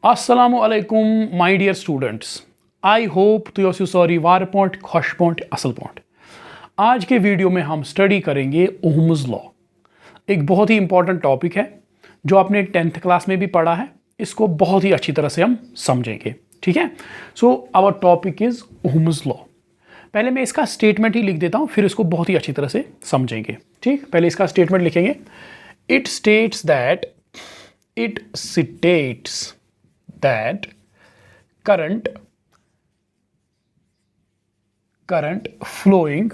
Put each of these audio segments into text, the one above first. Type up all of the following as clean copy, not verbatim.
अस्सलामुअलैकुम my dear students, I hope तो योसु सॉरी वार पॉइंट खुश पॉइंट असल पॉइंट। आज के वीडियो में हम स्टडी करेंगे ओहम्स लॉ। एक बहुत ही इंपॉर्टेंट टॉपिक है जो आपने 10th क्लास में भी पढ़ा है। इसको बहुत ही अच्छी तरह से हम समझेंगे, ठीक है। So our topic is Ohm's law. पहले मैं इसका स्टेटमेंट ही लिख देता हूँ, फिर इसको बहुत ही अच्छी तरह से समझेंगे, ठीक। पहले इसका स्टेटमेंट लिखेंगे। It states that current flowing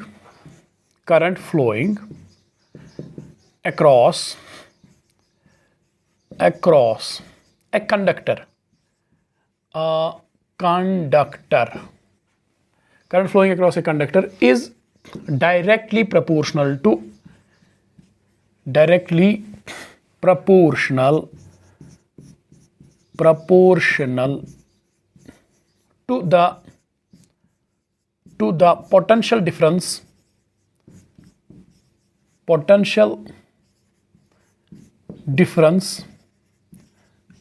across a conductor current flowing across a conductor is directly proportional to the potential difference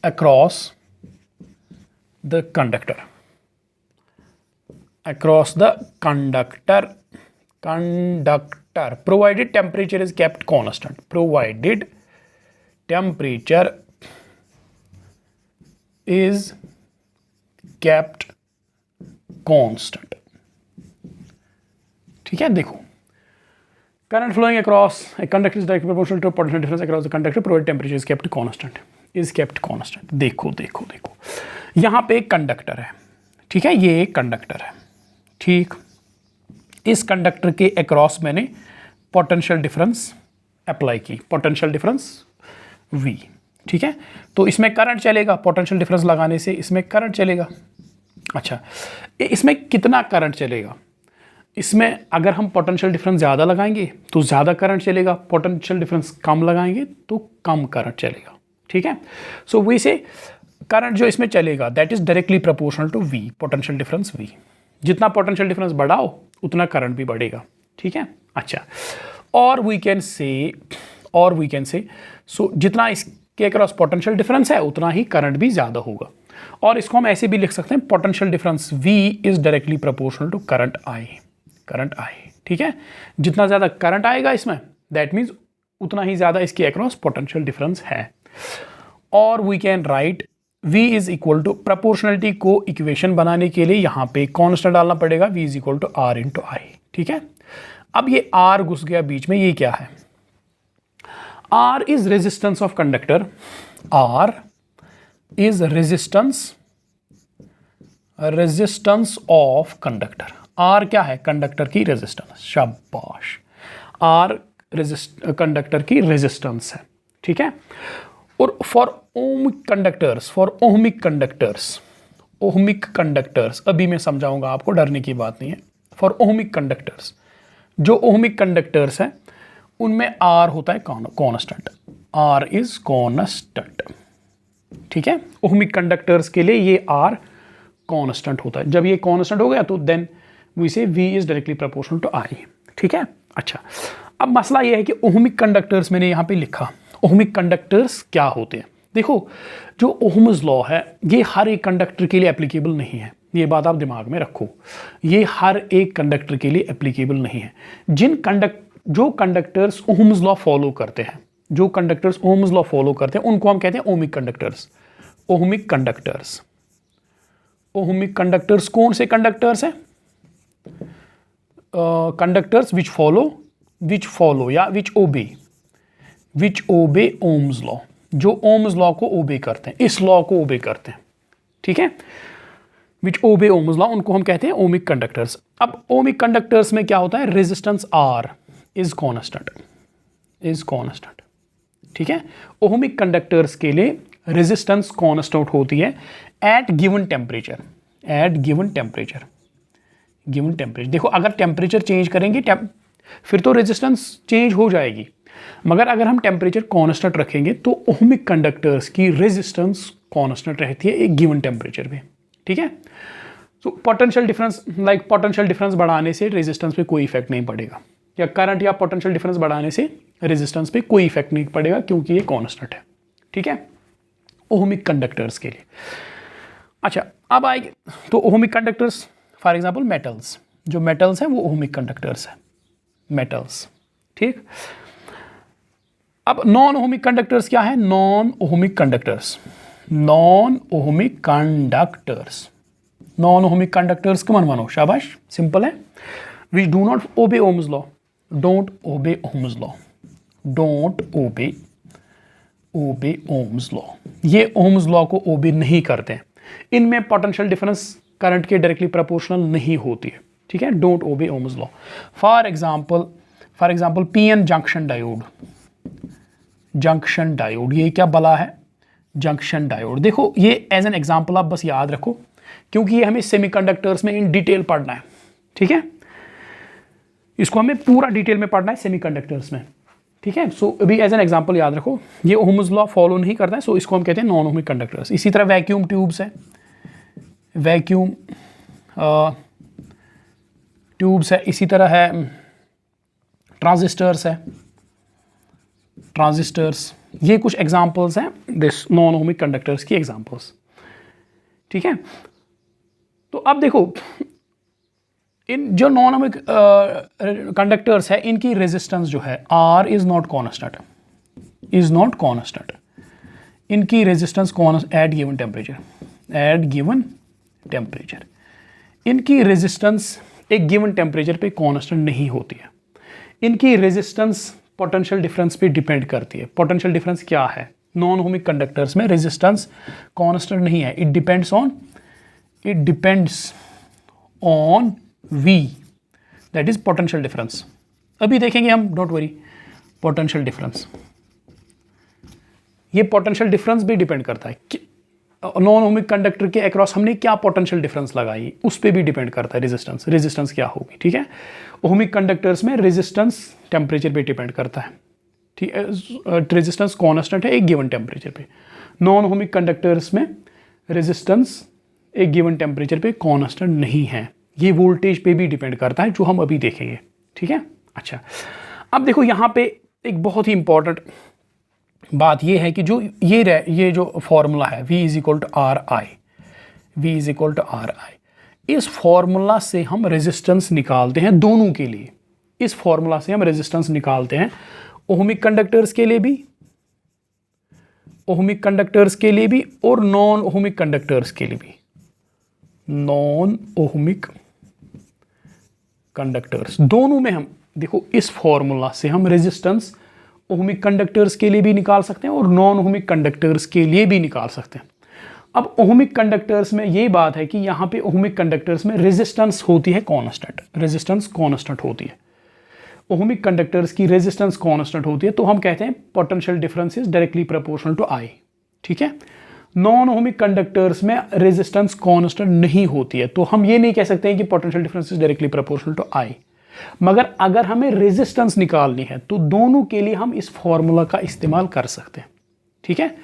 across the conductor provided temperature is kept constant. Provided temperature is kept constant, ठीक है। देखो, current flowing across a conductor is directly proportional to potential difference across the conductor provided temperature is kept constant. देखो यहां पे एक conductor है, ठीक है। ये एक कंडक्टर है, ठीक। इस कंडक्टर के अक्रॉस मैंने पोटेंशियल डिफरेंस अप्लाई की, पोटेंशियल डिफरेंस V, ठीक है। तो इसमें करंट चलेगा, पोटेंशियल डिफरेंस लगाने से इसमें करंट चलेगा। अच्छा, इसमें कितना करंट चलेगा? इसमें अगर हम पोटेंशियल डिफरेंस ज़्यादा लगाएंगे तो ज़्यादा करंट चलेगा, पोटेंशियल डिफरेंस कम लगाएंगे तो कम करंट चलेगा, ठीक है। सो वी से करंट जो इसमें चलेगा that is directly proportional to V, potential difference V। जितना पोटेंशियल डिफरेंस बढ़ाओ उतना करंट भी बढ़ेगा, ठीक है। अच्छा, और वी कैन से सो जितना इसके अक्रॉस पोटेंशियल डिफरेंस है उतना ही करंट भी ज़्यादा होगा। और इसको हम ऐसे भी लिख सकते हैं, potential difference V is directly proportional to current I, ठीक है। जितना ज़्यादा करंट आएगा इसमें दैट मीन्स उतना ही ज़्यादा इसके अक्रॉस पोटेंशियल डिफरेंस है। और we can write V is equal to, proportionality को इक्वेशन बनाने के लिए यहाँ पे कॉन्स्टेंट डालना पड़ेगा, V is equal to R into I, ठीक है। अब ये R घुस गया बीच में, ये क्या है? R is resistance of conductor. R is resistance of conductor. R क्या है? कंडक्टर की रेजिस्टेंस। शाबाश, R कंडक्टर की रेजिस्टेंस है, ठीक है। और फॉर ओहमिक कंडक्टर्स अभी मैं समझाऊंगा आपको, डरने की बात नहीं है। फॉर ओहमिक कंडक्टर्स, जो ओहमिक कंडक्टर्स हैं उनमें R होता है कॉन्स्टेंट, R इज कॉन्स्टेंट, ठीक है। ओहमिक कंडक्टर्स के लिए ये R कॉन्स्टेंट होता है। जब ये कॉन्स्टेंट हो गया तो then we say V is directly proportional to I, ठीक है। अच्छा, अब मसला ये है कि ओहमिक कंडक्टर्स मैंने यहाँ पे लिखा, ओहमिक कंडक्टर्स क्या होते हैं? देखो, जो ओहम्स लॉ है ये हर एक कंडक्टर के लिए एप्लीकेबल नहीं है, ये बात आप दिमाग में रखो। ये हर एक कंडक्टर के लिए एप्लीकेबल नहीं है। जो कंडक्टर्स ओहम्स लॉ फॉलो करते हैं, उनको हम कहते हैं ओहमिक कंडक्टर्स कौन से कंडक्टर्स हैं? कंडक्टर्स विच फॉलो या विच ओबे ओम्स लॉ, जो ओम्स लॉ को ओबे करते हैं, इस लॉ को ओबे करते हैं, ठीक है। विच ओबे ओम्स लॉ, उनको हम कहते हैं ओहमिक कंडक्टर्स। अब ओहमिक कंडक्टर्स में क्या होता है? रेजिस्टेंस R इज कॉन्स्टेंट, ठीक है। ओहमिक कंडक्टर्स के लिए रेजिस्टेंस कॉन्स्टेंट होती है एट गिवन टेम्परेचर। देखो, अगर टेम्परेचर चेंज करेंगे फिर तो रेजिस्टेंस चेंज हो जाएगी, मगर अगर हम टेम्परेचर कॉन्स्टेंट रखेंगे तो ओहमिक कंडक्टर्स की रेजिस्टेंस कॉन्स्टेंट रहती है एक गिवन टेम्परेचर पे, ठीक है। तो पोटेंशियल डिफरेंस बढ़ाने से रेजिस्टेंस पे कोई इफेक्ट नहीं पड़ेगा, या करंट या पोटेंशियल डिफरेंस बढ़ाने से रेजिस्टेंस पे कोई इफेक्ट नहीं पड़ेगा क्योंकि ये कांस्टेंट है, ठीक है, ओहमिक कंडक्टर्स के लिए। अच्छा, अब आएगी तो ohmic conductors, for example metals, जो मेटल्स हैं वो ओहमिक कंडक्टर्स हैं, मेटल्स, ठीक। अब नॉन ओहमिक कंडक्टर्स क्या है? Non ohmic conductors, non ohmic conductors, non ohmic conductors come on मानो, शाबाश, सिंपल है। Which do not obey Ohm's law, don't obey Ohm's law, don't obey Ohm's law, ये Ohm's law को obey नहीं करते हैं। इनमें पोटेंशियल डिफरेंस करंट के डायरेक्टली प्रोपोर्शनल नहीं होती है, ठीक है, don't obey Ohm's law. For example PN junction diode, junction diode, ये क्या बला है? Junction diode. देखो ये एज एन एग्जांपल आप बस याद रखो, क्योंकि ये हमें सेमीकंडक्टर्स में इन डिटेल पढ़ना है, ठीक है, इसको हमें पूरा डिटेल में पढ़ना है सेमीकंडक्टर्स में, ठीक है। सो अभी एज एन एग्जांपल याद रखो, ये ओम्स लॉ फॉलो नहीं करता है, सो इसको हम कहते हैं नॉन ओहमिक कंडक्टर्स। इसी तरह वैक्यूम ट्यूब्स है, वैक्यूम ट्यूब्स है, इसी तरह है ट्रांजिस्टर्स है, ट्रांजिस्टर्स, ये कुछ एग्जांपल्स हैं दिस नॉन ओहमिक कंडक्टर्स की एग्जांपल्स, ठीक है। तो अब देखो इन जो नॉन ओहमिक कंडक्टर्स है, इनकी रेजिस्टेंस जो है R is not constant, is not constant, इनकी resistance at given temperature, at given temperature, इनकी रेजिस्टेंस एक गिवन टेम्परेचर पे कांस्टेंट नहीं होती है। इनकी रेजिस्टेंस पोटेंशियल डिफरेंस पे डिपेंड करती है। पोटेंशियल डिफरेंस क्या है? नॉन ओहमिक कंडक्टर्स में रेजिस्टेंस कांस्टेंट नहीं है, it depends on V, that is potential difference. अभी देखेंगे हम, डोंट वरी, पोटेंशियल डिफरेंस, ये पोटेंशियल डिफरेंस भी डिपेंड करता है कि नॉन ओहमिक कंडक्टर के अक्रॉस हमने क्या पोटेंशियल डिफरेंस लगाई, उस पर भी डिपेंड करता है रेजिस्टेंस क्या होगी, ठीक है। ओहमिक कंडक्टर्स में रेजिस्टेंस टेम्परेचर पे डिपेंड करता है, ठीक है, रेजिस्टेंस कांस्टेंट है एक गिवन टेम्परेचर पे। नॉन ओहमिक कंडक्टर्स में रेजिस्टेंस एक गिवन टेम्परेचर पे कांस्टेंट नहीं है, ये वोल्टेज पे भी डिपेंड करता है, जो हम अभी देखेंगे, ठीक है। अच्छा, अब देखो यहाँ पे एक बहुत ही इंपॉर्टेंट बात ये है कि जो ये जो फॉर्मूला है V is equal to R I, V is equal to R I, इस फॉर्मूला से हम रेजिस्टेंस निकालते हैं दोनों के लिए। इस फॉर्मूला से हम रेजिस्टेंस निकालते हैं ओहमिक कंडक्टर्स के लिए भी, ओहमिक कंडक्टर्स के लिए भी, और नॉन ओहमिक कंडक्टर्स के लिए भी, नॉन ओहमिक कंडक्टर्स दोनों में हम देखो इस फॉर्मूला से हम रेजिस्टेंस ओहमिक कंडक्टर्स के लिए भी निकाल सकते हैं और नॉन ओहमिक कंडक्टर्स के लिए भी निकाल सकते हैं। अब ओहमिक कंडक्टर्स में ये बात है कि यहाँ पे ओहमिक कंडक्टर्स में रेजिस्टेंस होती है कांस्टेंट, रेजिस्टेंस कांस्टेंट होती है, ओहमिक कंडक्टर्स की रेजिस्टेंस कांस्टेंट होती है, तो हम कहते हैं potential difference is directly proportional to I, ठीक है। नॉन ओहमिक कंडक्टर्स में रेजिस्टेंस कांस्टेंट नहीं होती है, तो हम ये नहीं कह सकते हैं कि potential difference is directly proportional to I। मगर अगर हमें रेजिस्टेंस निकालनी है तो दोनों के लिए हम इस फॉर्मूला का इस्तेमाल कर सकते हैं, ठीक है।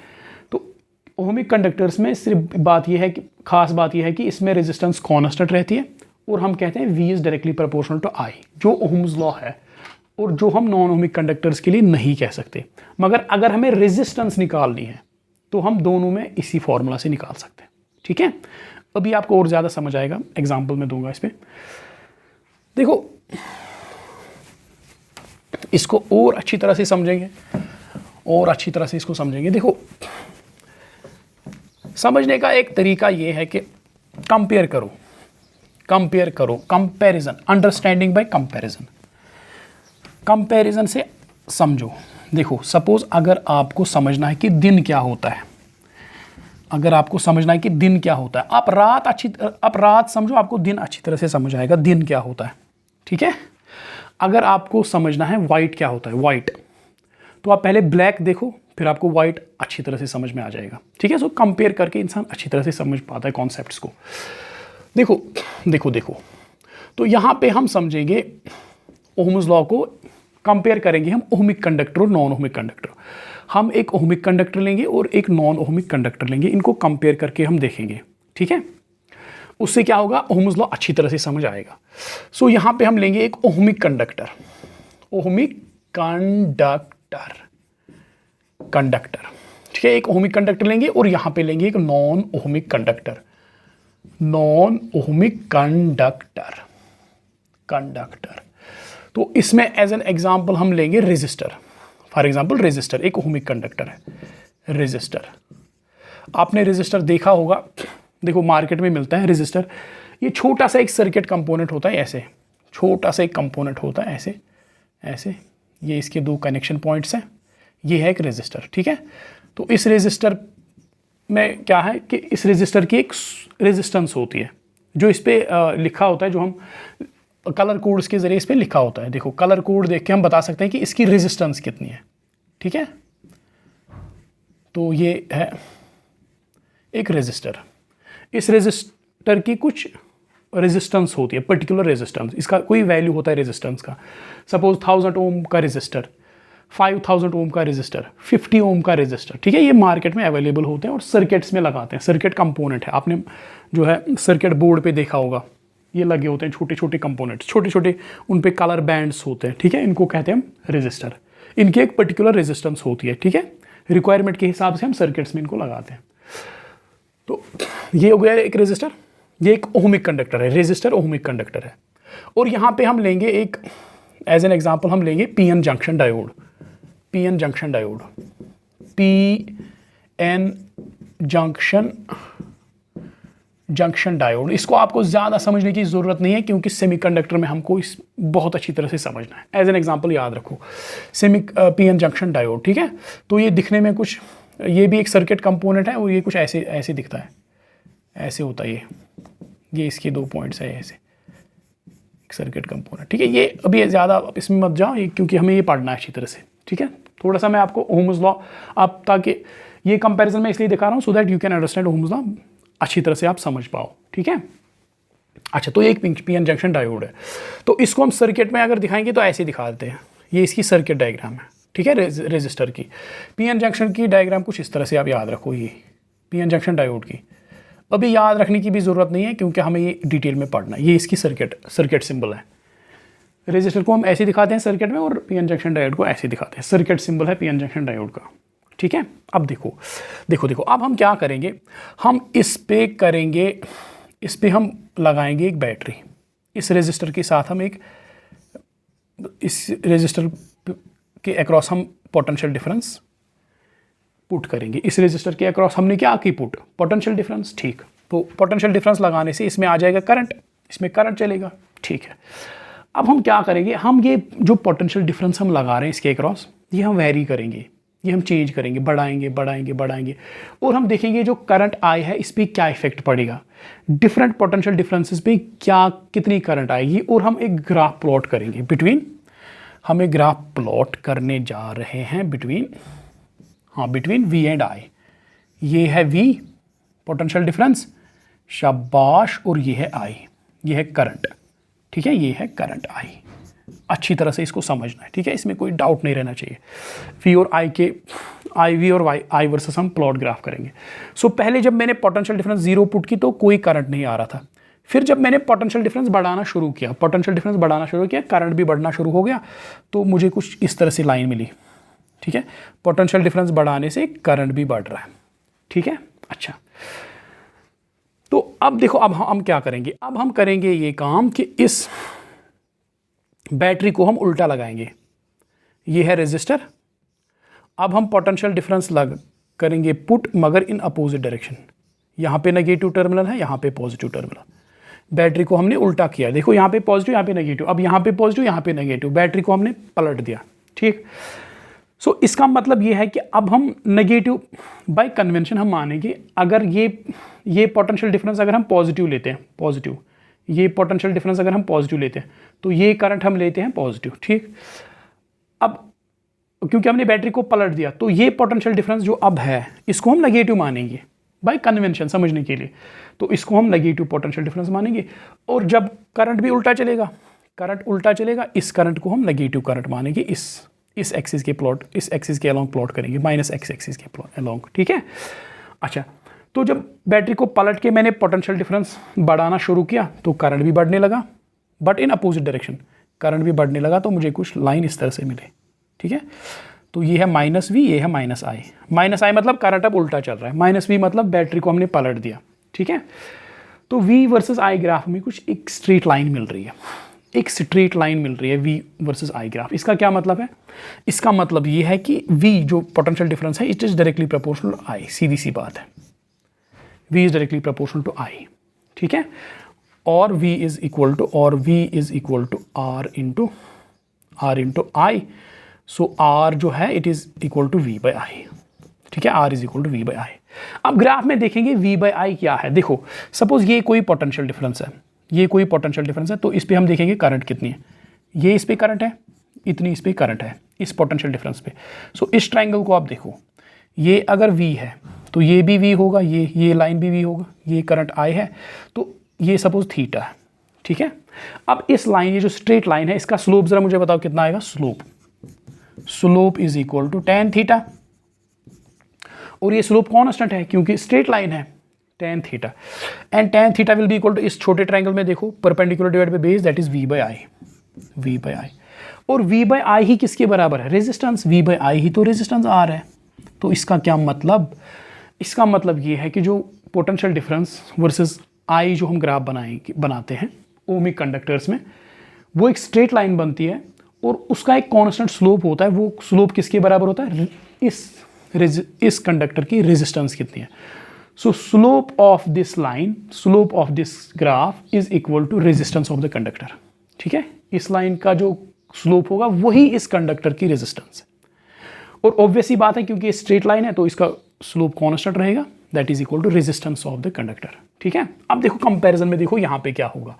तो ओहमिक कंडक्टर्स में सिर्फ बात यह है कि खास बात यह है कि इसमें रेजिस्टेंस कांस्टेंट रहती है और हम कहते हैं V is directly proportional to I, जो ओहम्स लॉ है और जो हम नॉन ओहमिक कंडक्टर्स के लिए नहीं कह सकते। मगर अगर हमें रेजिस्टेंस निकालनी है तो हम दोनों में इसी फॉर्मूला से निकाल सकते हैं, ठीक है। अभी आपको और ज़्यादा समझ आएगा, एग्जाम्पल मैं दूंगा इस पर। देखो इसको और अच्छी तरह से समझेंगे, और अच्छी तरह से इसको समझेंगे। देखो समझने का एक तरीका ये है कि कंपेयर करो, comparison, understanding bye comparison, comparison से समझो। देखो सपोज अगर आपको समझना है कि दिन क्या होता है, अगर आपको समझना है कि दिन क्या होता है, आप रात समझो, आपको दिन अच्छी तरह से समझ आएगा दिन क्या होता है, ठीक है। अगर आपको समझना है वाइट क्या होता है, वाइट, तो आप पहले ब्लैक देखो, फिर आपको वाइट अच्छी तरह से समझ में आ जाएगा, ठीक है। सो कंपेयर करके इंसान अच्छी तरह से समझ पाता है कॉन्सेप्ट्स को। देखो देखो देखो, तो यहाँ पे हम समझेंगे ओहम्स लॉ को, कंपेयर करेंगे हम ओहमिक कंडक्टर और नॉन ओहमिक कंडक्टर। हम एक ओहमिक कंडक्टर लेंगे और एक नॉन ओहमिक कंडक्टर लेंगे, इनको कंपेयर करके हम देखेंगे, ठीक है। उससे क्या होगा, ओहम्स लॉ अच्छी तरह से समझ आएगा। सो यहाँ पे हम लेंगे एक ओहमिक कंडक्टर, ओहमिक कंडक्टर, ठीक है, एक ओहमिक कंडक्टर लेंगे और यहाँ पे लेंगे एक non ohmic conductor, non ohmic conductor. तो इसमें एज एन एग्जांपल हम लेंगे रेजिस्टर। फॉर एग्जांपल रेजिस्टर एक ओहमिक कंडक्टर है। रेजिस्टर, आपने रेजिस्टर देखा होगा, देखो मार्केट में मिलता है रेजिस्टर। ये छोटा सा एक सर्किट कंपोनेंट होता है, ऐसे छोटा सा एक कंपोनेंट होता है, ऐसे ऐसे। ये इसके दो कनेक्शन पॉइंट्स हैं, ये है एक रेजिस्टर, ठीक है। तो इस रेजिस्टर में क्या है कि इस रेजिस्टर की एक रेजिस्टेंस होती है, जो इस पर लिखा होता है, जो हम कलर कोड्स के ज़रिए इस पर लिखा होता है। देखो कलर कोड देख के हम बता सकते हैं कि इसकी रेजिस्टेंस कितनी है, ठीक है। तो ये है एक रेजिस्टर। इस रेजिस्टर की कुछ रेजिस्टेंस होती है, पर्टिकुलर रेजिस्टेंस, इसका कोई वैल्यू होता है रेजिस्टेंस का। सपोज 1000 ओम का रेजिस्टर, 5000 ओम का रेजिस्टर, 50 ओम का रेजिस्टर, ठीक है। ये मार्केट में अवेलेबल होते हैं और सर्किट्स में लगाते हैं। सर्किट कंपोनेंट है, आपने जो है सर्किट बोर्ड पे देखा होगा, ये लगे होते हैं छोटे छोटे कंपोनेंट्स, छोटे छोटे, उन पे कलर बैंड्स होते हैं, ठीक है। इनको कहते हैं हम रेजिस्टर। इनकी एक पर्टिकुलर रेजिस्टेंस होती है, ठीक है। रिक्वायरमेंट के हिसाब से हम सर्किट्स में इनको लगाते हैं। तो ये हो गया एक रेजिस्टर, ये एक ओहमिक कंडक्टर है। रेजिस्टर ओहमिक कंडक्टर है। और यहाँ पे हम लेंगे एक एज एन एग्जांपल हम लेंगे PN junction diode. PN junction diode, PN junction diode. इसको आपको ज़्यादा समझने की ज़रूरत नहीं है, क्योंकि सेमीकंडक्टर में हमको इस बहुत अच्छी तरह से समझना है। एज एन एग्जांपल याद रखो पीएन जंक्शन डायोड, ठीक है। तो ये दिखने में कुछ, ये भी एक सर्किट कंपोनेंट है और ये कुछ ऐसे ऐसे दिखता है, ऐसे होता है ये इसके दो पॉइंट्स है, ऐसे एक सर्किट कंपोनेंट, ठीक है। ये अभी ज़्यादा इसमें मत जाओ, क्योंकि हमें ये पढ़ना है अच्छी तरह से, ठीक है। थोड़ा सा मैं आपको ओहम्स लॉ, आप ताकि ये कंपैरिजन मैं इसलिए दिखा रहा हूँ so that you can understand Ohm's law, अच्छी तरह से आप समझ पाओ, ठीक है। अच्छा, तो ये एक पीएन जंक्शन डायोड है। तो इसको हम सर्किट में अगर दिखाएंगे तो ऐसे दिखा देते हैं, ये इसकी सर्किट डायग्राम है, ठीक है। रेजिस्टर की पीएन जंक्शन की डायग्राम कुछ इस तरह से आप याद रखो। ये पीएन जंक्शन डायोड की अभी याद रखने की भी ज़रूरत नहीं है, क्योंकि हमें ये डिटेल में पढ़ना है। ये इसकी सर्किट सिंबल है। रेजिस्टर को हम ऐसे दिखाते हैं सर्किट में, और पीएन जंक्शन डायोड को ऐसे दिखाते हैं। सर्किट सिंबल है पीएन जंक्शन डायोड का, ठीक है। अब देखो देखो देखो, अब हम क्या करेंगे, हम इस पे हम लगाएंगे एक बैटरी। इस रेजिस्टर के साथ हम इस रेजिस्टर के अक्रॉस हम पोटेंशियल डिफरेंस पुट करेंगे। इस रेजिस्टर के अक्रॉस हमने क्या की पुट, पोटेंशियल डिफरेंस, ठीक। तो पोटेंशियल डिफरेंस लगाने से इसमें आ जाएगा करंट, इसमें करंट चलेगा, ठीक है। अब हम क्या करेंगे, हम ये जो पोटेंशियल डिफरेंस हम लगा रहे हैं इसके अक्रॉस, ये हम वेरी करेंगे, ये हम चेंज करेंगे, बढ़ाएंगे और हम देखेंगे जो करंट आई है इस पर क्या इफेक्ट पड़ेगा, डिफरेंट पोटेंशियल डिफरेंसेस पे क्या कितनी करंट आएगी। और हम एक ग्राफ प्लॉट करेंगे बिटवीन, हम एक ग्राफ प्लॉट करने जा रहे हैं बिटवीन वी एंड आई। ये है वी पोटेंशियल डिफरेंस, शाबाश, और ये है आई, ये है करंट, ठीक है। ये है करंट आई, अच्छी तरह से इसको समझना है, ठीक है। इसमें कोई डाउट नहीं रहना चाहिए। वी और आई के वी और आई वर्सेस हम प्लॉट ग्राफ करेंगे। सो पहले जब मैंने पोटेंशियल डिफरेंस 0 पुट की तो कोई करंट नहीं आ रहा था। फिर जब मैंने पोटेंशियल डिफरेंस बढ़ाना शुरू किया, करंट भी बढ़ना शुरू हो गया, तो मुझे कुछ इस तरह से लाइन मिली, ठीक है। पोटेंशियल डिफरेंस बढ़ाने से करंट भी बढ़ रहा है, ठीक है। अच्छा, तो अब देखो, अब हम क्या करेंगे, अब हम करेंगे ये काम कि इस बैटरी को हम उल्टा लगाएंगे। ये है रेजिस्टर, अब हम पोटेंशियल डिफरेंस करेंगे पुट, मगर इन अपोजिट डायरेक्शन। यहाँ पे नेगेटिव टर्मिनल है, यहाँ पे पॉजिटिव टर्मिनल। बैटरी को हमने उल्टा किया, देखो यहाँ पे पॉजिटिव, यहाँ पे नेगेटिव, अब यहाँ पे पॉजिटिव, यहाँ पे नेगेटिव, बैटरी को हमने पलट दिया, ठीक। सो इसका मतलब ये है कि अब हम नेगेटिव बाय कन्वेंशन हम मानेंगे, अगर ये पोटेंशियल डिफरेंस अगर हम पॉजिटिव लेते हैं, पॉजिटिव, ये पोटेंशियल डिफरेंस अगर हम पॉजिटिव लेते हैं तो ये करंट हम लेते हैं पॉजिटिव, ठीक। अब क्योंकि हमने बैटरी को पलट दिया, तो ये पोटेंशियल डिफरेंस जो अब है इसको हम नेगेटिव मानेंगे बाय कन्वेंशन समझने के लिए, तो इसको हम नेगेटिव पोटेंशियल डिफरेंस मानेंगे। और जब करंट भी उल्टा चलेगा, इस करंट को हम नेगेटिव करंट मानेंगे, इस एक्सिस के अलोंग प्लॉट करेंगे, माइनस एक्स एक्सिस के अलोंग, ठीक है। अच्छा, तो जब बैटरी को पलट के मैंने पोटेंशियल डिफरेंस बढ़ाना शुरू किया तो करंट भी बढ़ने लगा, but in opposite direction, current भी बढ़ने लगा, तो मुझे कुछ लाइन इस तरह से मिले, ठीक है। तो ये है माइनस वी, ये है माइनस आई मतलब करंट अब उल्टा चल रहा है, माइनस वी मतलब बैटरी को हमने पलट दिया, ठीक है। तो V वर्सेस I ग्राफ में कुछ एक स्ट्रेट लाइन मिल रही है, एक स्ट्रेट लाइन मिल रही है V वर्सेस I ग्राफ। इसका क्या मतलब है? इसका मतलब ये है कि V जो पोटेंशियल डिफरेंस है it is directly proportional to I, सीधी सी बात है, V is directly proportional to I, ठीक है। और V is equal to R into I, so R जो है it is equal to V by I, ठीक है, R is equal to V by I। अब ग्राफ में देखेंगे V बाई I क्या है। देखो सपोज ये कोई पोटेंशियल डिफरेंस है, ये कोई पोटेंशियल डिफरेंस है, तो इस पे हम देखेंगे करंट कितनी है। ये इस पे करंट है, इतनी इस पे करंट है, इस पोटेंशियल डिफरेंस पे। सो इस ट्राइंगल को आप देखो, ये अगर V है तो ये भी V होगा, ये लाइन भी V होगा, ये करंट I है, तो ये सपोज थीटा है, ठीक है। अब इस लाइन, ये जो स्ट्रेट लाइन है, इसका स्लोप जरा मुझे बताओ कितना आएगा। Slope is equal to tan theta, और ये स्लोप कांस्टेंट है क्योंकि स्ट्रेट लाइन है, tan theta, and tan theta will be equal to, इस छोटे ट्रायंगल में देखो perpendicular divide by base, that is V by I। और V बाई I ही किसके बराबर है? रेजिस्टेंस। V बाई I ही तो रेजिस्टेंस R है। तो इसका क्या मतलब? इसका मतलब ये है कि जो पोटेंशियल डिफरेंस वर्सेस I जो हम ग्राफ बनाते हैं ओमिक कंडक्टर्स में, वो एक स्ट्रेट लाइन बनती है और उसका एक कांस्टेंट स्लोप होता है। वो स्लोप किसके बराबर होता है? इस कंडक्टर की रेजिस्टेंस कितनी है। So slope of this line, slope of this graph is equal to resistance of the conductor, ठीक है। इस लाइन का जो स्लोप होगा वही इस कंडक्टर की रेजिस्टेंस है। और ऑब्वियस ही बात है क्योंकि स्ट्रेट लाइन है तो इसका स्लोप कांस्टेंट रहेगा, that is equal to resistance of the conductor, ठीक है। अब देखो कंपैरिजन में देखो यहाँ पे क्या होगा।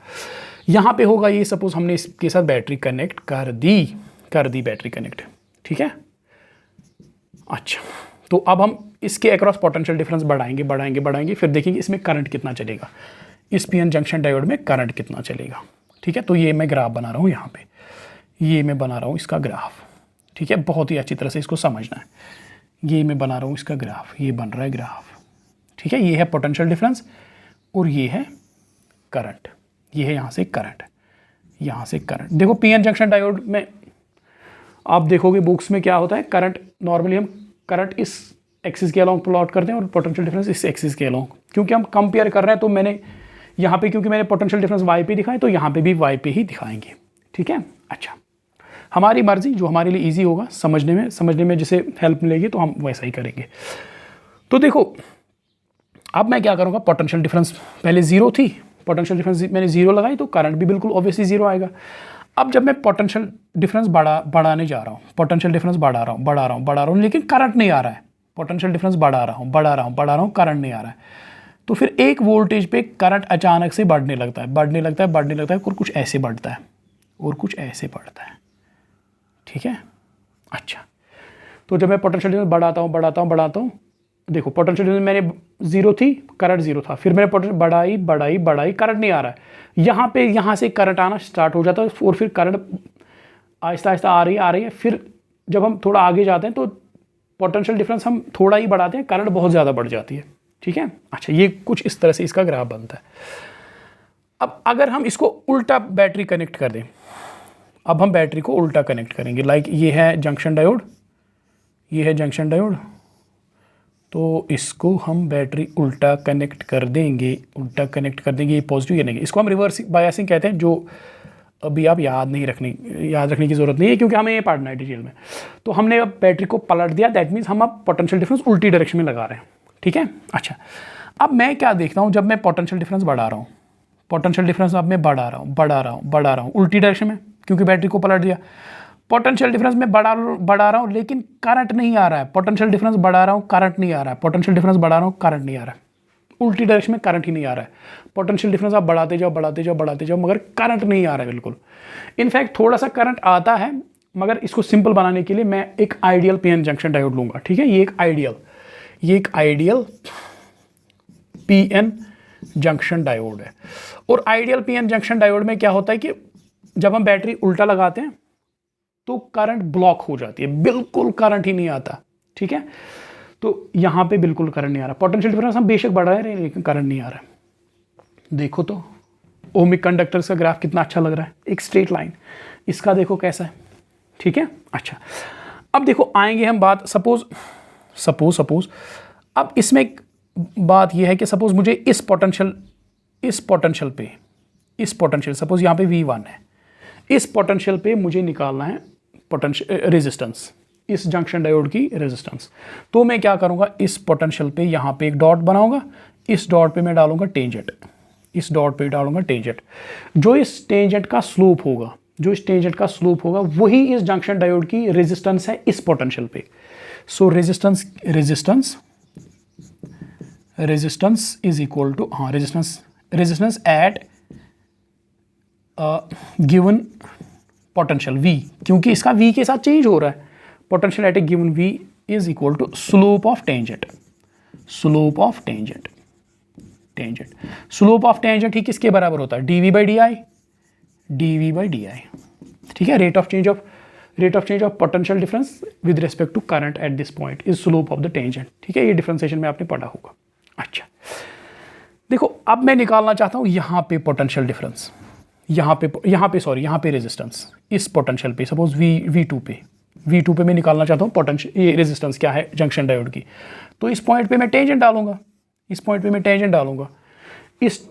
यहाँ पे होगा ये, सपोज हमने इसके साथ बैटरी कनेक्ट कर दी बैटरी कनेक्ट, ठीक है। अच्छा, तो अब हम इसके अक्रॉस पोटेंशियल डिफरेंस बढ़ाएंगे, फिर देखेंगे इसमें करंट कितना चलेगा, इस पीएन जंक्शन डायोड में करंट कितना चलेगा, ठीक है। तो ये मैं ग्राफ बना रहा हूँ यहाँ पे, ये मैं बना रहा हूँ इसका ग्राफ, ठीक है। बहुत ही अच्छी तरह से इसको समझना है। ये मैं बना रहा हूँ इसका ग्राफ, ये बन रहा है ग्राफ, ठीक है। ये है पोटेंशियल डिफरेंस और ये है करंट, ये है यहाँ से करंट, यहाँ से करंट। देखो पीएन जंक्शन डायोड में आप देखोगे बुक्स में क्या होता है, करंट नॉर्मली हम करंट इस एक्सिस के अलोंग प्लॉट करते हैं और पोटेंशियल डिफरेंस इस एक्सिस के अलोंग। क्योंकि हम कंपेयर कर रहे हैं तो मैंने यहाँ पे, क्योंकि मैंने पोटेंशियल डिफरेंस y पे दिखाए तो यहाँ पे भी y पे ही दिखाएंगे, ठीक है। अच्छा, हमारी मर्जी, जो हमारे लिए इजी होगा समझने में जिसे हेल्प मिलेगी तो हम वैसा ही करेंगे। तो देखो अब मैं क्या करूँगा, पोटेंशियल डिफरेंस पहले जीरो थी, पोटेंशियल डिफरेंस मैंने जीरो लगाई तो करंट भी बिल्कुल ऑब्वियसली जीरो आएगा। अब जब मैं पोटेंशियल डिफरेंस बढ़ाने जा रहा हूँ, पोटेंशियल डिफरेंस बढ़ा रहा हूँ, लेकिन करंट नहीं आ रहा है। पोटेंशियल डिफरेंस बढ़ा रहा हूँ, करंट नहीं आ रहा है। तो फिर एक वोल्टेज पे करंट अचानक से बढ़ने लगता है और कुछ ऐसे बढ़ता है और कुछ ऐसे बढ़ता है, ठीक है। अच्छा, तो जब मैं पोटेंशियल डिफरेंस बढ़ाता हूँ, देखो पोटेंशियल डिफरेंस मैंने जीरो थी, करंट जीरो था, फिर मैंने पोटेंशियल बढ़ाई, करंट नहीं आ रहा है। यहाँ से करंट आना स्टार्ट हो जाता है और फिर करंट आहिस्ता आहिस्ता आ रही है। फिर जब हम थोड़ा आगे जाते हैं तो पोटेंशियल डिफरेंस हम थोड़ा ही बढ़ाते हैं, करंट बहुत ज़्यादा बढ़ जाती है, ठीक है। अच्छा, ये कुछ इस तरह से इसका ग्राफ बनता है। अब अगर हम इसको उल्टा बैटरी कनेक्ट कर दें, अब हम बैटरी को उल्टा कनेक्ट करेंगे, लाइक ये है जंक्शन डायोड, तो इसको हम बैटरी उल्टा कनेक्ट कर देंगे, ये पॉजिटिव ये नेगेटिव। इसको हम रिवर्स बायसिंग कहते हैं, जो अभी आप याद रखने की ज़रूरत नहीं है क्योंकि हमें ये पढ़ना है डिटेल में। तो हमने अब बैटरी को पलट दिया, दैट मीन्स हम अब पोटेंशियल डिफरेंस उल्टी डायरेक्शन में लगा रहे हैं, ठीक है। अच्छा, अब मैं क्या देखता हूँ, जब मैं पोटेंशियल डिफरेंस बढ़ा रहा हूँ, पोटेंशियल डिफरेंस अब मैं बढ़ा रहा हूँ उल्टी डायरेक्शन में, क्योंकि बैटरी को पलट दिया। पोटेंशियल डिफरेंस में बढ़ा रहा हूँ लेकिन करंट नहीं आ रहा है, पोटेंशियल डिफरेंस बढ़ा रहा हूँ, करंट नहीं आ रहा है, पोटेंशियल डिफरेंस बढ़ा रहा हूँ, करंट नहीं आ रहा है, उल्टी डायरेक्शन में करंट ही नहीं आ रहा है। पोटेंशियल डिफरेंस आप बढ़ाते जाओ मगर करंट नहीं आ रहा है बिल्कुल। इनफैक्ट थोड़ा सा करंट आता है, मगर इसको सिंपल बनाने के लिए मैं एक आइडियल पीएन जंक्शन डायोड लूँगा, ठीक है। ये एक आइडियल पीएन जंक्शन डायोड है। और आइडियल पीएन जंक्शन डायोड में क्या होता है कि जब हम बैटरी उल्टा लगाते हैं तो करंट ब्लॉक हो जाती है, बिल्कुल करंट ही नहीं आता, ठीक है। तो यहाँ पे बिल्कुल करंट नहीं आ रहा, पोटेंशियल डिफरेंस हम बेशक बढ़ा रहे हैं लेकिन करंट नहीं आ रहा है। देखो तो ओमिक कंडक्टर्स का ग्राफ कितना अच्छा लग रहा है, एक स्ट्रेट लाइन। इसका देखो कैसा है, ठीक है। अच्छा, अब देखो आएंगे हम बात, सपोज अब इसमें एक बात यह है कि सपोज मुझे इस पोटेंशियल इस पोटेंशियल सपोज यहाँ पे V1 है, इस पोटेंशियल पे मुझे निकालना है पोटेंशियल रेजिस्टेंस, इस जंक्शन डायोड की रेजिस्टेंस। तो मैं क्या करूँगा, इस पोटेंशियल पे यहाँ पे एक डॉट बनाऊंगा, इस डॉट पे मैं डालूंगा टेंजेंट, इस डॉट पे डालूंगा टेंजेंट। जो इस टेंजेंट का स्लोप होगा, वही इस जंक्शन डायोड की रेजिस्टेंस है इस पोटेंशियल पे। So resistance is equal to resistance at given potential V, क्योंकि इसका V के साथ चेंज हो रहा है। Potential at a given V is equal to slope of tangent ही किसके बराबर होता है, dV बाई डी आई। ठीक है, rate of change of potential difference with respect to current at this point is slope of the tangent. ठीक है, ये डिफरेंशिएशन में आपने पढ़ा होगा। अच्छा, देखो अब मैं निकालना चाहता हूँ यहाँ पे पोटेंशियल डिफरेंस, यहाँ पे रेजिस्टेंस इस पोटेंशियल पे, सपोज V2 पे मैं निकालना चाहता हूँ पोटेंशियल, ये रेजिस्टेंस क्या है जंक्शन डायोड की। तो इस पॉइंट पे मैं टेंजेंट डालूंगा,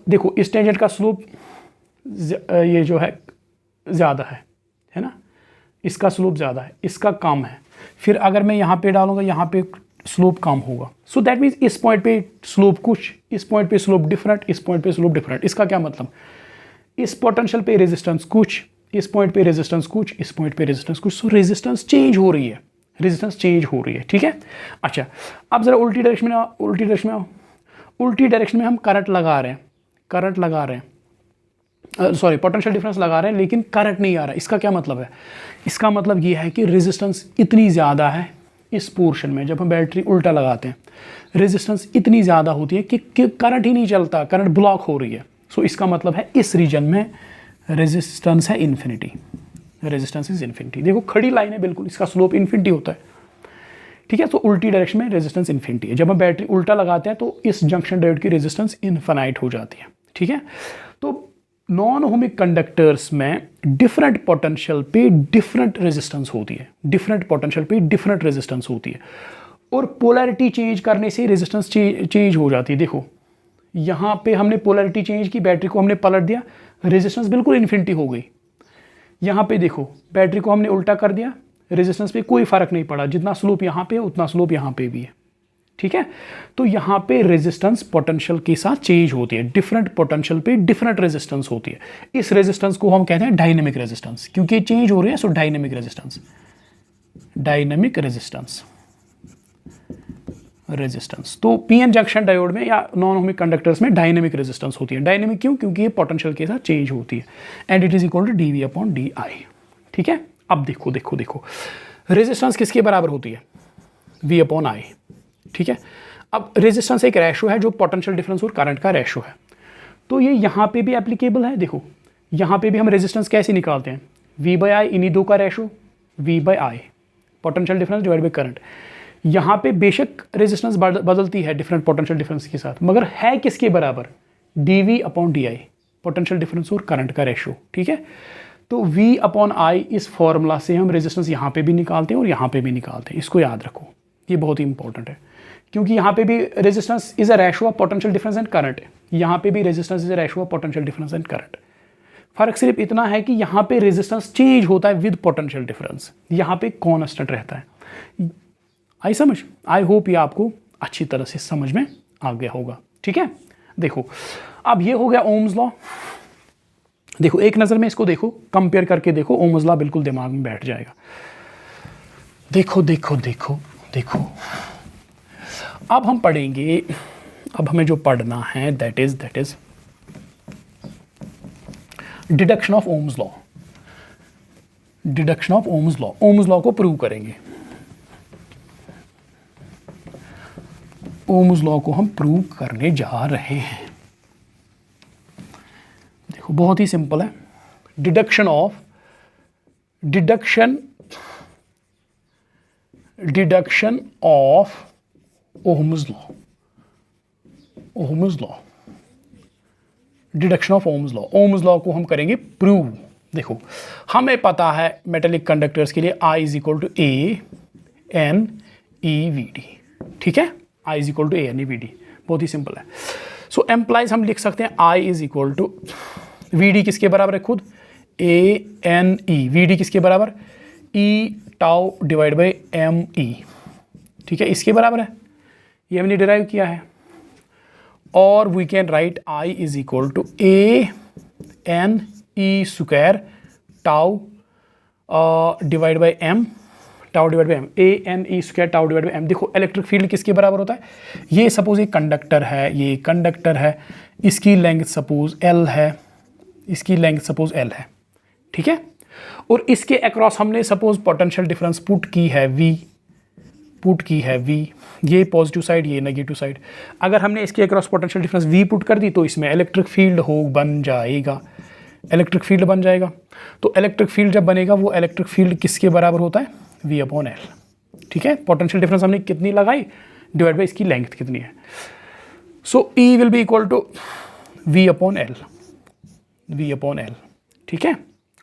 देखो इस टेंजेंट का स्लोप ये जो है ज़्यादा है ना, इसका स्लोप ज़्यादा है, इसका कम है। फिर अगर मैं यहाँ पे डालूंगा, यहाँ पे स्लोप कम होगा। सो दैट मीन्स इस पॉइंट पे स्लोप कुछ, इस पॉइंट पे स्लोप डिफरेंट, इस पॉइंट पे स्लोप डिफरेंट। इसका क्या मतलब, इस पोटेंशियल पे रेजिस्टेंस कुछ, इस पॉइंट पे रेजिस्टेंस कुछ, इस पॉइंट पे रेजिस्टेंस कुछ। सो रेजिस्टेंस चेंज हो रही है, ठीक है। अच्छा, अब जरा उल्टी डायरेक्शन में हम करंट लगा रहे हैं, सॉरी पोटेंशियल डिफरेंस लगा रहे हैं, लेकिन करंट नहीं आ रहा है। इसका क्या मतलब है, इसका मतलब ये है कि रेजिस्टेंस इतनी ज़्यादा है इस पोर्शन में, जब हम बैटरी उल्टा लगाते हैं रेजिस्टेंस इतनी ज़्यादा होती है कि करंट ही नहीं चलता, करंट ब्लॉक हो रही है। सो इसका मतलब है इस रीजन में रेजिस्टेंस है इन्फिनिटी, रेजिस्टेंस इज इन्फिनिटी। देखो खड़ी लाइन है बिल्कुल, इसका स्लोप इन्फिनिटी होता है। ठीक है, तो उल्टी डायरेक्शन में रेजिस्टेंस इन्फिनिटी है। जब हम बैटरी उल्टा लगाते हैं तो इस जंक्शन डायोड की रेजिस्टेंस इन्फिनाइट हो जाती है। ठीक है, तो नॉन ओहमिक कंडक्टर्स में डिफरेंट पोटेंशियल पे डिफरेंट रेजिस्टेंस होती है, और पोलैरिटी चेंज करने से रेजिस्टेंस चेंज हो जाती है। देखो यहाँ पे हमने पोलैरिटी चेंज की, बैटरी को हमने पलट दिया, रेजिस्टेंस बिल्कुल इन्फिनिटी हो गई। यहाँ पे देखो बैटरी को हमने उल्टा कर दिया, रेजिस्टेंस पे कोई फर्क नहीं पड़ा, जितना स्लोप यहाँ पे है उतना स्लोप यहाँ पे भी है। ठीक है, तो यहाँ पे रेजिस्टेंस पोटेंशियल के साथ चेंज होती है, डिफरेंट पोटेंशियल पे डिफरेंट रेजिस्टेंस होती है। इस रेजिस्टेंस को हम कहते हैं डायनेमिक रेजिस्टेंस, क्योंकि चेंज हो रही है। सो डायनेमिक रेजिस्टेंस। तो पीएन जंक्शन डायोड में या नॉन ओहमिक कंडक्टर्स में डायनेमिक रेजिस्टेंस होती है। डायनेमिक क्यों, क्योंकि ये पोटेंशियल के साथ चेंज होती है, and it is equal to dV upon dI। ठीक है, अब देखो रेजिस्टेंस किसके बराबर होती है, V अपॉन I। ठीक है, अब रेजिस्टेंस एक रेशो है जो पोटेंशियल डिफरेंस और करंट का रेशो है। तो ये यहाँ पे भी एप्लीकेबल है। देखो यहाँ पे भी हम रेजिस्टेंस कैसे निकालते हैं, V/I, इन्हीं दो का ratio V/I, potential difference divide by current. यहाँ पे बेशक रेजिस्टेंस बदलती है डिफरेंट पोटेंशियल डिफरेंस के साथ, मगर है किसके बराबर, dV upon dI, potential difference और करंट का रेशो। ठीक है, तो V अपॉन I इस फॉर्मूला से हम रेजिस्टेंस यहाँ पे भी निकालते हैं और यहाँ पे भी निकालते हैं। इसको याद रखो, ये बहुत ही इंपॉर्टेंट है, क्योंकि यहाँ पे भी resistance is a ratio of potential difference and current, यहाँ पे भी resistance is a ratio of potential difference and current. फर्क सिर्फ इतना है कि यहाँ पे रेजिस्टेंस चेंज होता है विद पोटेंशियल डिफरेंस, यहाँ पे कॉन्स्टेंट रहता है। आई समझ, आई होप ये आपको अच्छी तरह से समझ में आ गया होगा। ठीक है, देखो अब ये हो गया ओम्स लॉ। देखो एक नज़र में इसको देखो, कंपेयर करके देखो, ओम्स लॉ बिल्कुल दिमाग में बैठ जाएगा। देखो अब हम पढ़ेंगे, अब हमें जो पढ़ना है that is deduction of Ohm's law. Ohm's law को प्रूव करेंगे। ओम्स लॉ को हम प्रूव करने जा रहे हैं। देखो बहुत ही सिंपल है, deduction of Ohm's law, deduction of Ohm's law. Ohm's law को हम करेंगे प्रूव। देखो हमें पता है मेटेलिक कंडक्टर्स के लिए I is equal to ANEVD। ठीक है, I is equal to ANEVD, बहुत ही सिंपल है। सो एम्प्लाइज हम लिख सकते हैं I is equal to V D किसके बराबर है खुद A N E, V D किसके बराबर E tau divide by M E, ठीक है, इसके बराबर है, ये हमने डिराइव किया है। और we can write I is equal to A N E square tau divide by M, tau divide by M, A N E square tau divide by M. देखो इलेक्ट्रिक फील्ड किसके बराबर होता है, ये सपोज ये कंडक्टर है, ये conductor है, इसकी लेंथ सपोज एल है, इसकी लेंथ सपोज एल है, ठीक है, और इसके अक्रॉस हमने सपोज पोटेंशियल डिफरेंस पुट की है वी, पुट की है वी, ये पॉजिटिव साइड ये नेगेटिव साइड। अगर हमने इसके across potential difference V put कर दी तो इसमें इलेक्ट्रिक फील्ड हो बन जाएगा, इलेक्ट्रिक फील्ड बन जाएगा। तो इलेक्ट्रिक फील्ड जब बनेगा वो इलेक्ट्रिक फील्ड किसके बराबर होता है, वी अपॉन एल, ठीक है। पोटेंशियल डिफरेंस हमने कितनी लगाई डिवाइड बाई इसकी लेंथ कितनी है। So E will be equal to V upon L, V upon L, ठीक है।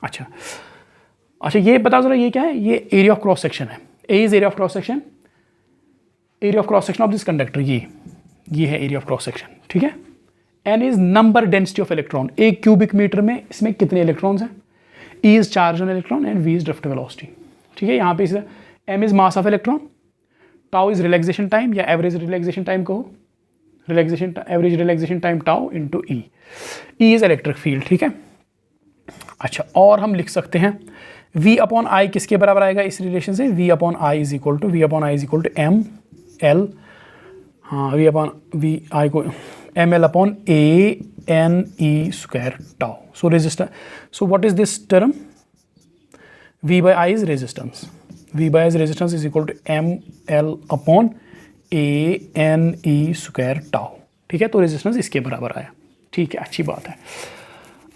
अच्छा अच्छा, ये बता जरा ये क्या है, ये एरिया ऑफ क्रॉस सेक्शन है। A is area of cross section, area of cross section of this conductor, ये है एरिया ऑफ क्रॉस सेक्शन, ठीक है। N is number density of electron, एक क्यूबिक मीटर में इसमें कितने इलेक्ट्रॉन्स हैं। E is charge on electron and V is drift velocity, ठीक है। यहाँ पे इसे M is mass of electron, tau is relaxation time या एवरेज रिलैक्सेशन टाइम कहो, relaxation average relaxation time tau into E, E is electric field, ठीक है। अच्छा, और हम लिख सकते हैं v अपॉन आई किसके बराबर आएगा इस रिलेशन से, v upon I is equal to M L, हाँ v अपॉन वी आई को M L upon A N E square tau. So resistor, so what is this term, v by I is resistance, v by I is resistance is equal to M L upon A N E square tau, ठीक है। तो resistance इसके बराबर आया, ठीक है, अच्छी बात है।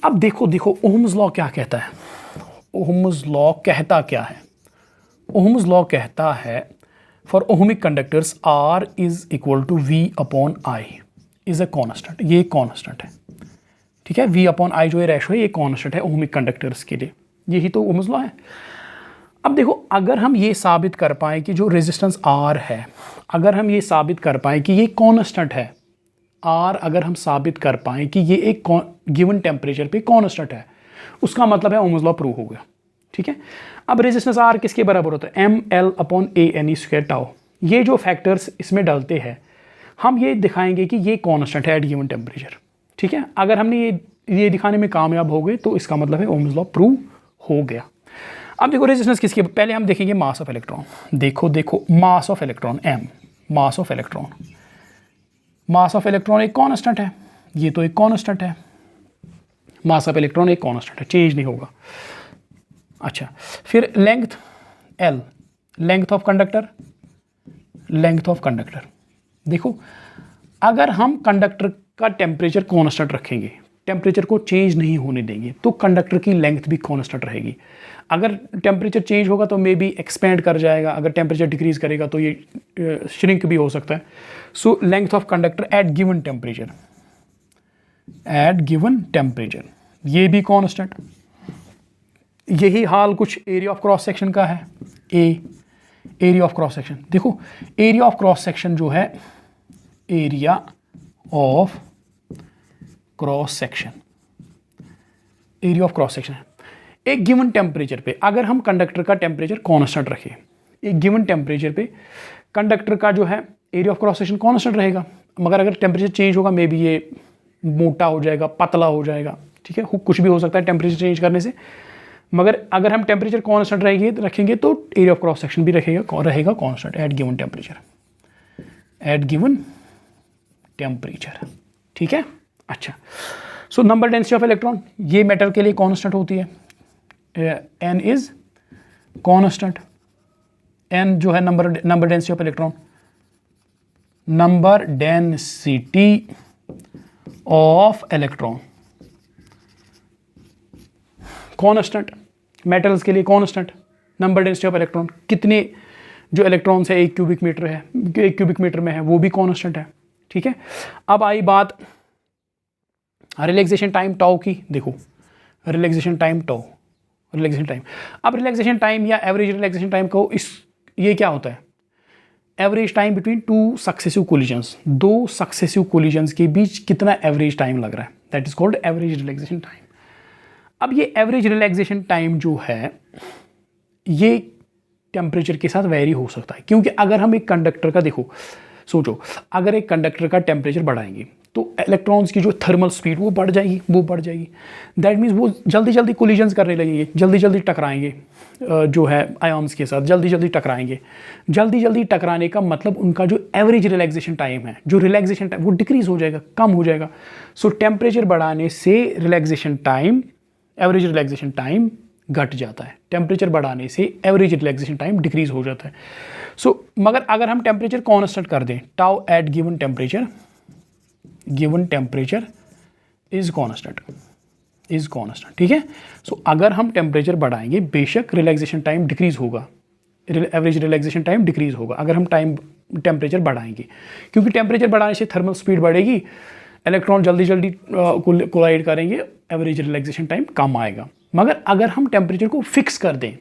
अब देखो ओहम्स लॉ क्या कहता है, ओहम्स लॉ कहता क्या है, ओहम्स लॉ कहता है for ohmic conductors R is equal to V upon I is a constant, ये कॉन्स्टेंट है, ठीक है। वी अपॉन आई जो ये रेशो है ये कॉन्स्टेंट है ओहमिक कंडक्टर्स के लिए, यही तो ओहम्स लॉ है। अब देखो अगर हम ये साबित कर पाएँ कि जो रेजिस्टेंस आर है, अगर हम ये साबित कर पाएँ कि ये कॉन्स्टेंट है आर, अगर हम साबित कर पाएँ कि ये एक गिवन टेम्परेचर पे कॉन्स्टेंट है, उसका मतलब है ओहम्स लॉ प्रूव हो गया, ठीक है। अब रेजिस्टेंस आर किसके बराबर होता है, M L upon A N E square tau. ये जो फैक्टर्स इसमें डालते हैं हम ये दिखाएंगे कि ये कॉन्स्टेंट है एट गिवन टेम्परेचर, ठीक है। अगर हमने ये दिखाने में कामयाब हो गए तो इसका मतलब है ओहम्स लॉ प्रूव हो गया। अब देखो रेजिस्टेंस किसके, पहले हम देखेंगे मास ऑफ इलेक्ट्रॉन। देखो mass of electron M, mass of electron, mass of electron एक कांस्टेंट है, ये तो एक कांस्टेंट है, मास ऑफ इलेक्ट्रॉन एक कांस्टेंट है, चेंज नहीं होगा। अच्छा, फिर length L, length of conductor, length of conductor. देखो अगर हम कंडक्टर का टेम्परेचर कांस्टेंट रखेंगे, टेम्परेचर को चेंज नहीं होने देंगे, तो कंडक्टर की लेंथ भी कांस्टेंट रहेगी। अगर टेम्परेचर चेंज होगा तो मे बी एक्सपेंड कर जाएगा, अगर टेम्परेचर डिक्रीज करेगा तो ये श्रिंक भी हो सकता है। So length of conductor at given temperature, at given temperature, ये भी कांस्टेंट। यही हाल कुछ एरिया ऑफ क्रॉस सेक्शन का है, एरिया ऑफ क्रॉस सेक्शन। देखो एरिया ऑफ क्रॉस सेक्शन जो है, area of cross section, area of cross section है एक गिवन टेम्परेचर पे। अगर हम कंडक्टर का टेम्परेचर कांस्टेंट रखें, एक गिवन टेम्परेचर पे कंडक्टर का जो है area of cross section constant रहेगा, मगर अगर टेम्परेचर चेंज होगा मे बी ये मोटा हो जाएगा, पतला हो जाएगा, ठीक है, कुछ भी हो सकता है टेम्परेचर चेंज करने से। मगर अगर हम टेम्परेचर कांस्टेंट रखेंगे तो एरिया ऑफ क्रॉस सेक्शन भी रहेगा constant at given temperature, at given temperature, ठीक है। अच्छा, so number density of electron, ये मेटल के लिए कांस्टेंट होती है, एन इज कांस्टेंट, एन जो है number density of electron, number density of electron constant, metals के लिए constant, number density of electron, कितने जो इलेक्ट्रॉन्स है एक क्यूबिक मीटर है, एक क्यूबिक मीटर में है, वो भी कांस्टेंट है, ठीक है। अब आई बात रिलैक्सेशन टाइम टाउ की। देखो relaxation time tau, relaxation time, अब रिलैक्सेशन टाइम या एवरेज रिलैक्सेशन टाइम को ये क्या होता है, average time between two successive collisions, दो सक्सेसिव कोलिजन्स के बीच कितना एवरेज टाइम लग रहा है, that is called average relaxation time. अब ये एवरेज रिलैक्सेशन टाइम जो है ये टेम्परेचर के साथ वेरी हो सकता है, क्योंकि अगर हम एक कंडक्टर का देखो सोचो, अगर एक कंडक्टर का टेम्परेचर बढ़ाएंगे तो इलेक्ट्रॉन्स की जो थर्मल स्पीड वो बढ़ जाएगी। दैट मीन्स वो जल्दी जल्दी कोलिजन्स करने लगेंगे, जल्दी जल्दी टकराएंगे जो है आयॉन्स के साथ, जल्दी जल्दी टकराएंगे। जल्दी जल्दी टकराने का मतलब उनका जो एवरेज रिलैक्सेशन टाइम है, जो रिलैक्सेशन टाइम वो डिक्रीज हो जाएगा, कम हो जाएगा। सो टेम्परेचर बढ़ाने से relaxation time, average relaxation time घट जाता है, टेम्परेचर बढ़ाने से एवरेज रिलैक्सेशन टाइम डिक्रीज हो जाता है। सो मगर अगर हम टेम्परेचर कांस्टेंट कर दें, tau at given temperature is constant, ठीक है। सो अगर हम टेम्परेचर बढ़ाएंगे बेशक रिलैक्सेशन टाइम डिक्रीज होगा, एवरेज रिलैक्सेशन टाइम डिक्रीज होगा अगर हम टेम्परेचर बढ़ाएंगे, क्योंकि टेम्परेचर बढ़ाने से थर्मल स्पीड बढ़ेगी, इलेक्ट्रॉन जल्दी जल्दी कोलाइड करेंगे, एवरेज रिलैक्सेशन टाइम कम आएगा। मगर अगर हम टेम्परेचर को फिक्स कर दें,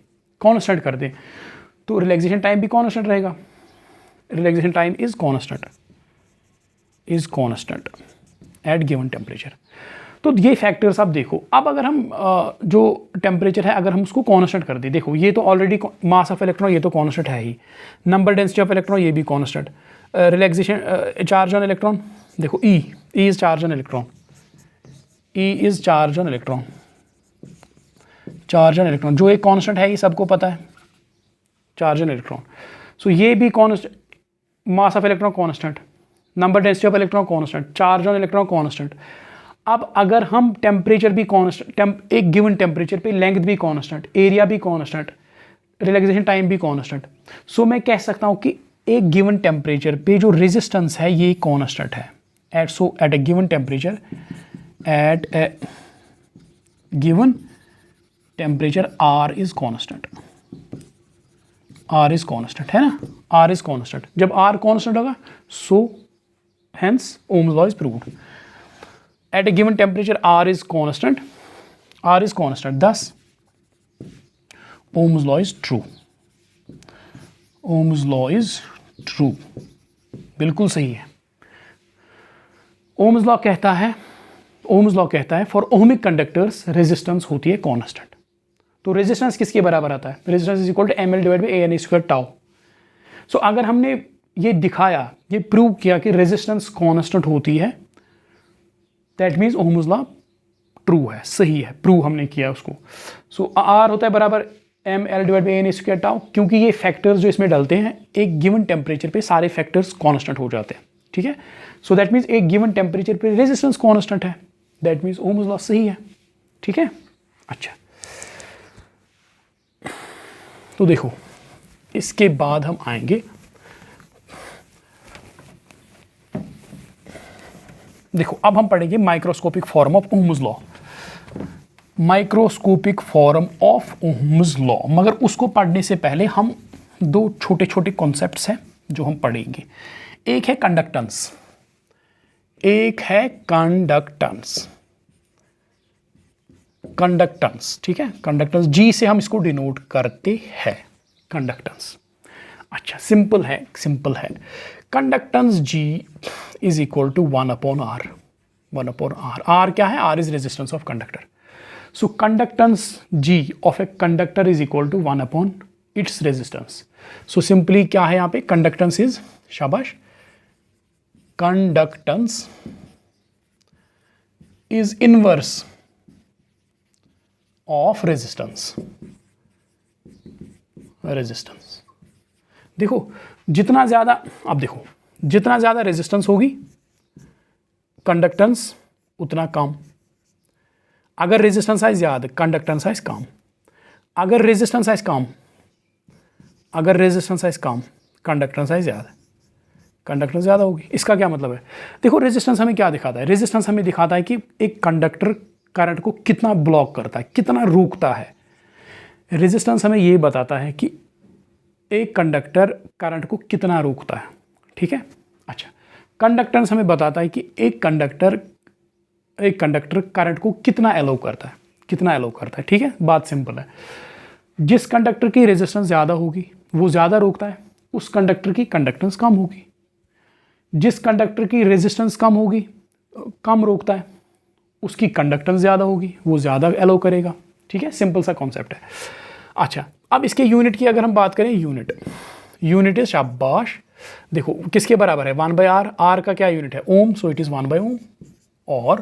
कांस्टेंट कर दें, तो रिलैक्सेशन टाइम भी कांस्टेंट रहेगा। Relaxation time is constant at given temperature. तो ये फैक्टर्स आप देखो। अब अगर हम जो टेम्परेचर है अगर हम उसको कांस्टेंट कर दें, देखो ये तो ऑलरेडी मास ऑफ इलेक्ट्रॉन ये तो कांस्टेंट है ही, नंबर डेंसिटी ऑफ इलेक्ट्रॉन ये भी constant, relaxation charge on electron देखो E is charge on electron, charge on electron जो एक कांस्टेंट है ये सबको पता है, चार्ज ऑन इलेक्ट्रॉन। सो ये भी constant, mass of electron constant, number density of electron constant, charge on electron constant. अब अगर हम टेम्परेचर भी कांस्टेंट, एक गिवन टेम्परेचर पे लेंथ भी कांस्टेंट, एरिया भी कांस्टेंट, रिलैक्सेशन टाइम भी कांस्टेंट, सो मैं कह सकता हूँ कि एक गिवन टेम्परेचर पे जो रेजिस्टेंस है ये कांस्टेंट है। At a given temperature, at a given temperature R is constant, R is constant है ना, आर इज कांस्टेंट। जब आर कांस्टेंट होगा so hence Ohm's law is proved. At a given temperature R is constant, thus Ohm's law is true, Ohm's law is true, बिल्कुल सही है। Ohm's law कहता है for ohmic conductors resistance होती है constant. तो resistance किसके बराबर आता है, resistance is equal to ml divide by an square tau. So अगर हमने ये दिखाया, ये प्रूव किया कि रेजिस्टेंस कांस्टेंट होती है, that means Ohm's law true है, सही है, प्रूव हमने किया उसको। सो आर होता है बराबर ml divide by an square tau, क्योंकि ये फैक्टर्स जो इसमें डलते हैं एक गिवन टेम्परेचर पे सारे फैक्टर्स कांस्टेंट हो जाते हैं, ठीक है। सो दैट मीन्स एक गिवन टेम्परेचर पे रेजिस्टेंस कांस्टेंट है, दैट मीन्स ओम्स लॉ सही है, ठीक है। अच्छा, तो देखो इसके बाद हम आएंगे, देखो अब हम पढ़ेंगे microscopic form of Ohm's law, microscopic form of Ohm's law. मगर उसको पढ़ने से पहले हम दो छोटे छोटे कॉन्सेप्ट्स हैं जो हम पढ़ेंगे। एक है कंडक्टेंस, कंडक्टेंस, ठीक है। कंडक्टेंस जी से हम इसको डिनोट करते हैं, कंडक्टेंस। अच्छा, सिंपल है। Conductance G is equal to 1/r। R क्या है, R is resistance of conductor. So conductance G of a conductor is equal to 1 its resistance. So simply क्या है यहाँ पे, कंडक्टेंस इज, शाबाश, conductance is inverse of resistance. देखो जितना ज्यादा, अब देखो जितना ज्यादा रेजिस्टेंस होगी कंडक्टेंस उतना कम। अगर रेजिस्टेंस साइज ज्यादा, कंडक्टेंस साइज कम। अगर रेजिस्टेंस साइज कम, कंडक्टेंस साइज ज्यादा, कंडक्टेंस ज़्यादा होगी। इसका क्या मतलब है, देखो रेजिस्टेंस हमें क्या दिखाता है, रेजिस्टेंस हमें दिखाता है कि एक कंडक्टर करंट को कितना ब्लॉक करता है, कितना रोकता है। रेजिस्टेंस हमें ये बताता है कि एक कंडक्टर करंट को कितना रोकता है, ठीक है। अच्छा, कंडक्टेंस हमें बताता है कि एक कंडक्टर करंट को कितना एलो करता है, ठीक है। बात सिंपल है, जिस कंडक्टर की रेजिस्टेंस ज़्यादा होगी वो ज़्यादा रोकता है, उस कंडक्टर की कंडक्टेंस कम होगी। जिस कंडक्टर की रेजिस्टेंस कम होगी, कम रोकता है, उसकी कंडक्टेंस ज़्यादा होगी, वो ज़्यादा एलो करेगा। ठीक है, सिंपल सा कॉन्सेप्ट है। अच्छा, अब इसके यूनिट की अगर हम बात करें, यूनिट इज शाबाश, देखो किसके बराबर है, 1/r। आर का क्या यूनिट है, ओम, सो इट इज 1/ओम और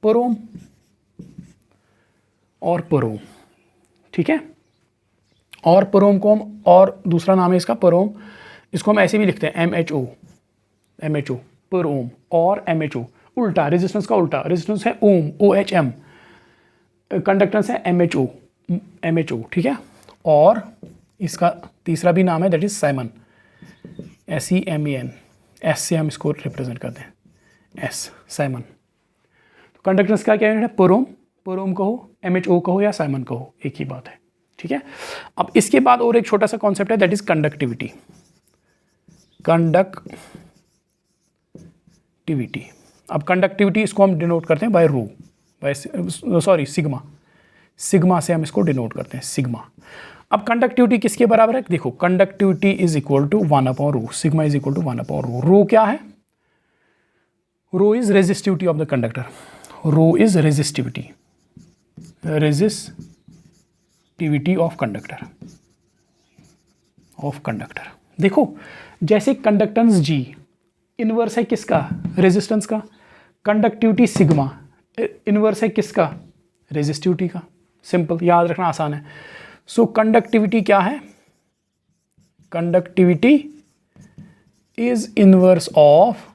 पर ओम और पर ओम। ठीक है, और पर ओम को हम, और दूसरा नाम है इसका पर ओम, इसको हम ऐसे भी लिखते हैं MHO पर ओम और MHO, उल्टा रेजिस्टेंस का उल्टा, रेजिस्टेंस है ओम OHM, कंडक्टेंस है MHO। ठीक है, और इसका तीसरा भी नाम है, that is Simon, SEMEN, S से हम इसको रिप्रेजेंट करते हैं, एस, साइमन। तो कंडक्टेंस का क्या यूनिट है, पर ओम कहो, MHO कहो या साइमन कहो, एक ही बात है। ठीक है, अब इसके बाद और एक छोटा सा कॉन्सेप्ट है, दैट इज कंडक्टिविटी। अब कंडक्टिविटी इसको हम डिनोट करते हैं बाय रो, सिग्मा से हम इसको डिनोट करते हैं, सिग्मा। अब कंडक्टिविटी किसके बराबर है, देखो कंडक्टिविटी इज इक्वल टू 1/रो, सिग्मा इज इक्वल टू 1/रो। रो क्या है, rho is resistivity of the conductor, rho is resistivity of conductor. देखो जैसे कंडक्टेंस G इनवर्स है किसका, रेजिस्टेंस का, कंडक्टिविटी सिग्मा इनवर्स है किसका, रेजिस्टिविटी का। सिंपल, याद रखना आसान है। सो कंडक्टिविटी क्या है, conductivity is inverse of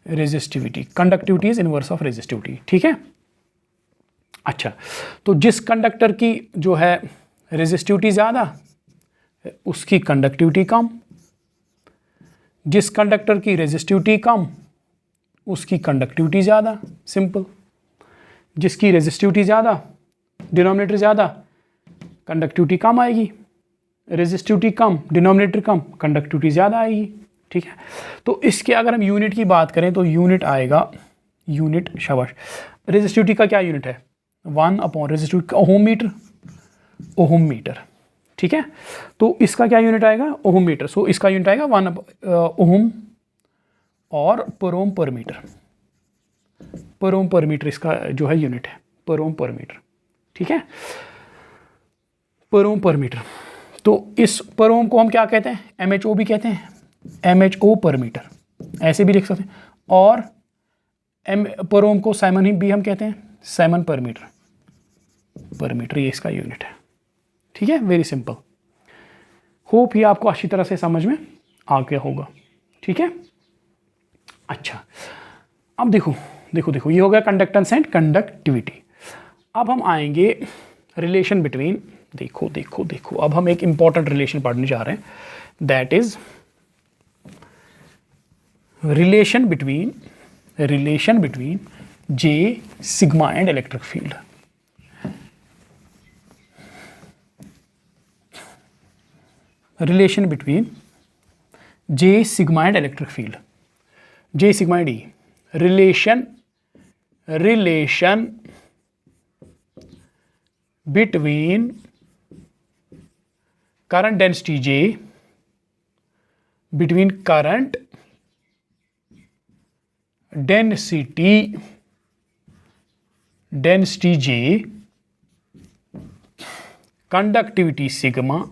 resistivity, conductivity is inverse of resistivity. ठीक है, अच्छा, तो जिस कंडक्टर की जो है रेजिस्टिविटी ज़्यादा, उसकी कंडक्टिविटी कम, जिस कंडक्टर की रेजिस्टिविटी कम, उसकी कंडक्टिविटी ज़्यादा। सिंपल, जिसकी रेजिस्टिविटी ज़्यादा, डिनोमिनेटर ज़्यादा, कंडक्टिविटी कम आएगी, रेजिस्टिविटी कम, डिनोमिनेटर कम, कंडक्टिविटी ज़्यादा आएगी। ठीक है, तो इसके अगर हम यूनिट की बात करें तो यूनिट आएगा, यूनिट शाबाश, रेजिस्टिविटी का क्या यूनिट है, 1 रेजिस्टिविटी, ओहम मीटर। ठीक है, तो इसका क्या यूनिट आएगा, ओहम मीटर। सो इसका यूनिट आएगा 1 ओहम और पर ओम पर मीटर, इसका जो है यूनिट है, पर ओम पर मीटर। ठीक है, पर ओम पर मीटर। तो इस पर ओम को हम क्या कहते हैं, MHO भी कहते हैं, MHO पर मीटर, ऐसे भी लिख सकते हैं। और पर ओम को साइमन भी हम कहते हैं, साइमन पर मीटर, ये इसका यूनिट है। ठीक है, वेरी सिंपल। होप ये आपको अच्छी तरह से समझ में आ गया होगा। ठीक है, अच्छा, अब देखो, ये हो गया कंडक्टेंस एंड कंडक्टिविटी। अब हम आएंगे रिलेशन बिटवीन, देखो, अब हम एक इंपॉर्टेंट रिलेशन पढ़ने जा रहे हैं, that is relation between J, sigma and electric field. Relation between J, sigma and electric field, J, sigma and E, relation between current density J, between current density J, conductivity sigma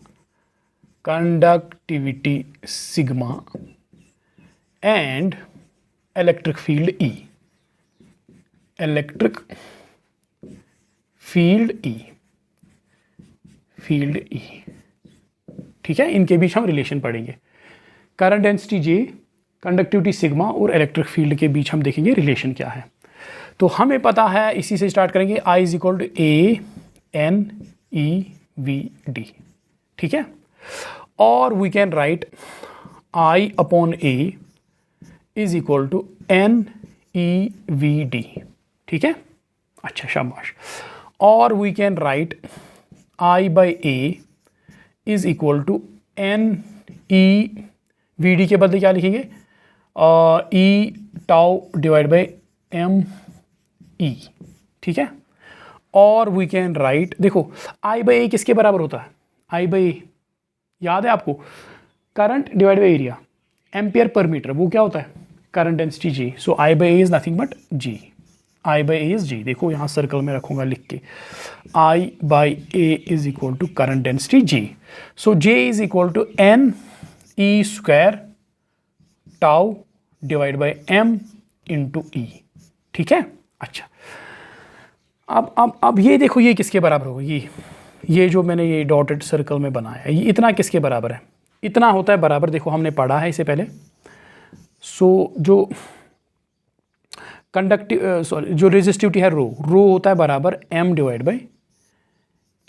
and electric field E, ठीक है, इनके बीच हम relation पढ़ेंगे। Current density J, conductivity sigma और electric field के बीच हम देखेंगे relation क्या है। तो हमें पता है, इसी से स्टार्ट करेंगे, I = ANEVD। ठीक है, और we can right I/A = NEVD। ठीक है, अच्छा शाबाश। और we can right I/A = NEVD के बदले क्या लिखेंगे, E/τ/ME। ठीक है, और वी कैन राइट, देखो आई बाई ए किसके बराबर होता है, आई बाई ए याद है आपको, current divide by area, ampere per metre, वो क्या होता है current density G. So I by A is nothing but G, I by A is G. देखो यहाँ सर्कल में रखूंगा लिख के, I by A is equal to current density G. So J is equal to N E square tau divide by M into E, ठीक है। अच्छा अब ये देखो ये किसके बराबर होगा, ये जो मैंने ये डॉटेड सर्कल में बनाया है, ये इतना किसके बराबर है, इतना होता है बराबर, देखो हमने पढ़ा है इसे पहले। सो जो कंडक्टिव सॉरी जो रेजिस्टिविटी है रो होता है बराबर m divide by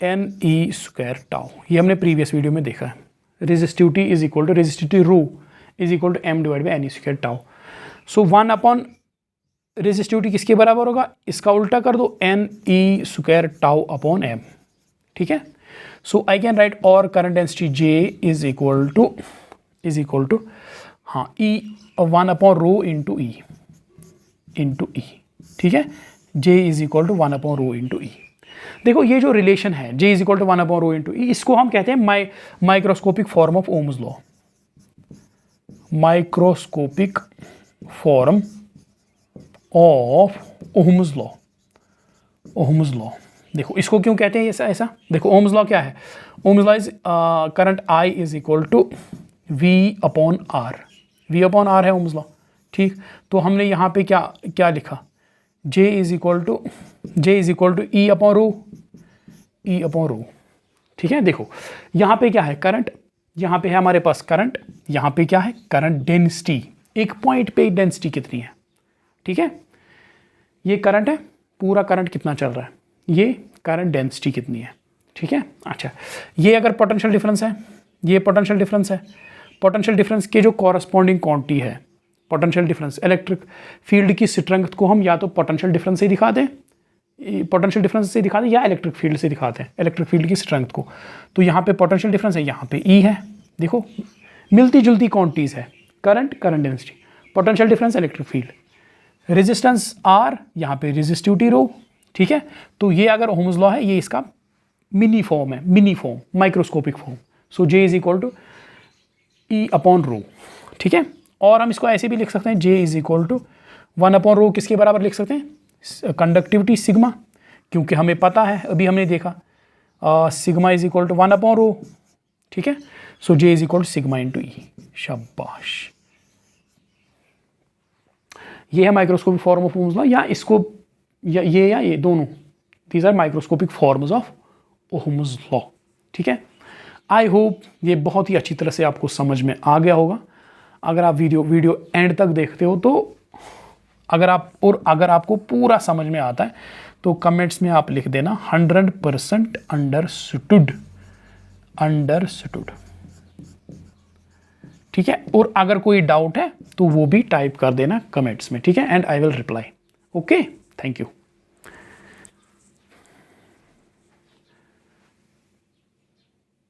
n E square tau, ये हमने प्रीवियस वीडियो में देखा है। Resistivity is equal to resistivity rho is equal to m divide by n E square tau. So 1 upon resistivity किसके बराबर होगा, इसका उल्टा कर दो, एन ई स्क्वायर टाउ अपॉन m, ठीक है। सो आई कैन राइट और current density J is equal to हाँ e 1 upon rho into E, ठीक है। J is equal to 1 upon rho into E. देखो ये जो रिलेशन है J is equal to 1 upon rho into E, इसको हम कहते हैं microscopic form of Ohm's law, microscopic form of Ohm's law, Ohm's law. देखो इसको क्यों कहते हैं ऐसा, देखो ओम्स लॉ क्या है, Ohm's law is current I is equal to V upon R है ओम्स लॉ, ठीक। तो हमने यहाँ पे क्या लिखा, J is equal to E upon rho, ठीक है। देखो यहाँ पे क्या है करंट, यहाँ पे है हमारे पास करंट, यहाँ पे क्या है करंट डेंसिटी, एक पॉइंट पे डेंसिटी कितनी है, ठीक है। ये करंट है, पूरा करंट कितना चल रहा है, ये करंट डेंसिटी कितनी है, ठीक है। अच्छा ये अगर पोटेंशियल डिफरेंस है, ये पोटेंशियल डिफरेंस है, पोटेंशियल डिफरेंस के जो कॉरस्पॉन्डिंग क्वांटिटी है, पोटेंशियल डिफरेंस इलेक्ट्रिक फील्ड की स्ट्रेंथ को हम या तो पोटेंशियल डिफरेंस से दिखाते हैं, या इलेक्ट्रिक फील्ड से दिखाते हैं इलेक्ट्रिक फील्ड की स्ट्रेंथ को। तो यहाँ पे पोटेंशियल डिफरेंस है, यहाँ पे E है, देखो मिलती जुलती क्वांटिटीज है, current density, potential difference electric field, resistance R, यहाँ पे रेजिस्टिविटी रो, ठीक है। तो ये अगर ओम्स लॉ है, ये इसका mini form microscopic form. So J is equal to E upon rho, ठीक है। और हम इसको ऐसे भी लिख सकते हैं, J is equal to 1 upon rho किसके बराबर लिख सकते हैं, कंडक्टिविटी सिग्मा, क्योंकि हमें पता है अभी हमने देखा sigma is equal to 1 upon rho, ठीक है। So J is equal to sigma into e, शाबाश। ये है microscopic form of Ohm's law, या इसको ये दोनों, these are microscopic forms of Ohm's law, ठीक है। आई होप ये बहुत ही अच्छी तरह से आपको समझ में आ गया होगा। अगर आप वीडियो एंड तक देखते हो तो अगर आपको पूरा समझ में आता है तो कमेंट्स में आप लिख देना 100% अंडरस्टूड, ठीक है। और अगर कोई डाउट है तो वो भी टाइप कर देना कमेंट्स में, ठीक है, and I will reply. Okay, thank you.